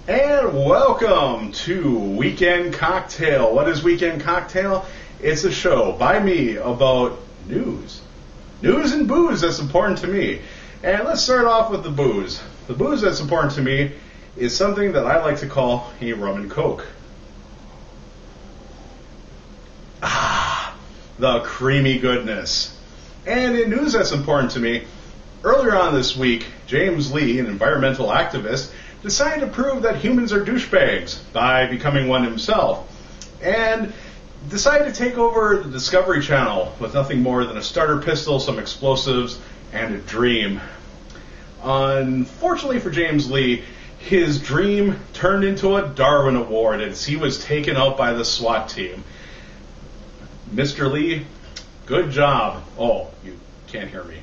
And welcome to Weekend Cocktail. What is Weekend Cocktail? It's a show by me about news. News and booze that's important to me. And let's start off with the booze. The booze that's important to me is something that I like to call a rum and coke. The creamy goodness. And in news that's important to me, earlier on this week, James Lee, an environmental activist, decided to prove that humans are douchebags by becoming one himself, and decided to take over the Discovery Channel with nothing more than a starter pistol, some explosives, and a dream. Unfortunately for James Lee, his dream turned into a Darwin Award as he was taken out by the SWAT team. Mr. Lee, good job. Oh, you can't hear me.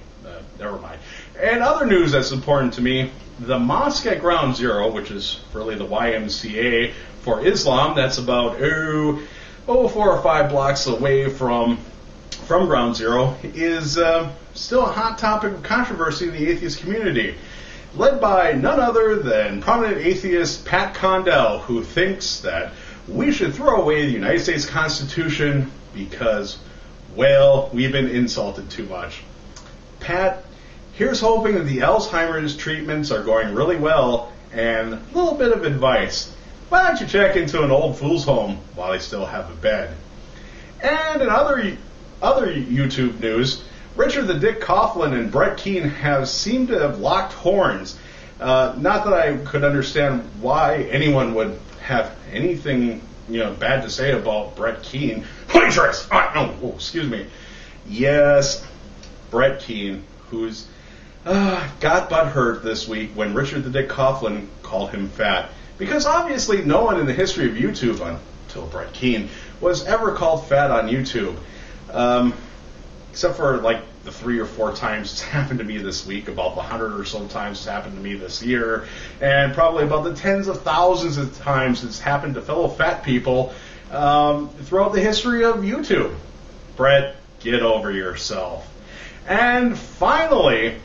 Never mind. And other news that's important to me, the mosque at Ground Zero, which is really the YMCA for Islam, that's about 4 or 5 blocks away from Ground Zero, is still a hot topic of controversy in the atheist community, led by none other than prominent atheist Pat Condell, who thinks that we should throw away the United States Constitution because, well, we've been insulted too much. Pat, here's hoping that the Alzheimer's treatments are going really well, and a little bit of advice. Why don't you check into an old fool's home while they still have a bed? And in other YouTube news, Richard the Dick Coughlin and Brett Keane seemed to have locked horns. Not that I could understand why anyone would have anything bad to say about Brett Keane. Waitress! Excuse me. Yes, Brett Keane, who's got butthurt this week when Richard the Dick Coughlin called him fat. Because obviously no one in the history of YouTube, until Brett Keane, was ever called fat on YouTube. Except for like the 3 or 4 times it's happened to me this week, about the 100 or so times it's happened to me this year, and probably about the tens of thousands of times it's happened to fellow fat people throughout the history of YouTube. Brett, get over yourself. And finally,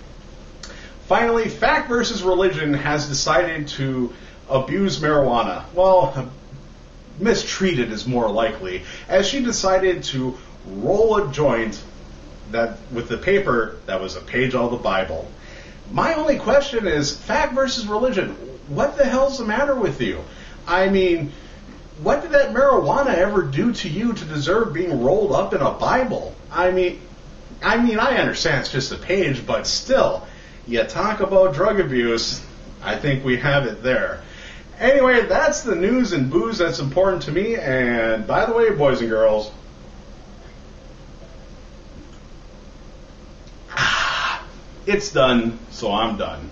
Fact versus Religion has decided to abuse marijuana. Well, mistreated is more likely, as she decided to roll a joint with the paper that was a page out of the Bible. My only question is, Fact versus Religion, what the hell's the matter with you? I mean, what did that marijuana ever do to you to deserve being rolled up in a Bible? I mean, I understand it's just a page, but still, you talk about drug abuse, I think we have it there. Anyway, that's the news and booze that's important to me, and by the way, boys and girls, it's done, so I'm done.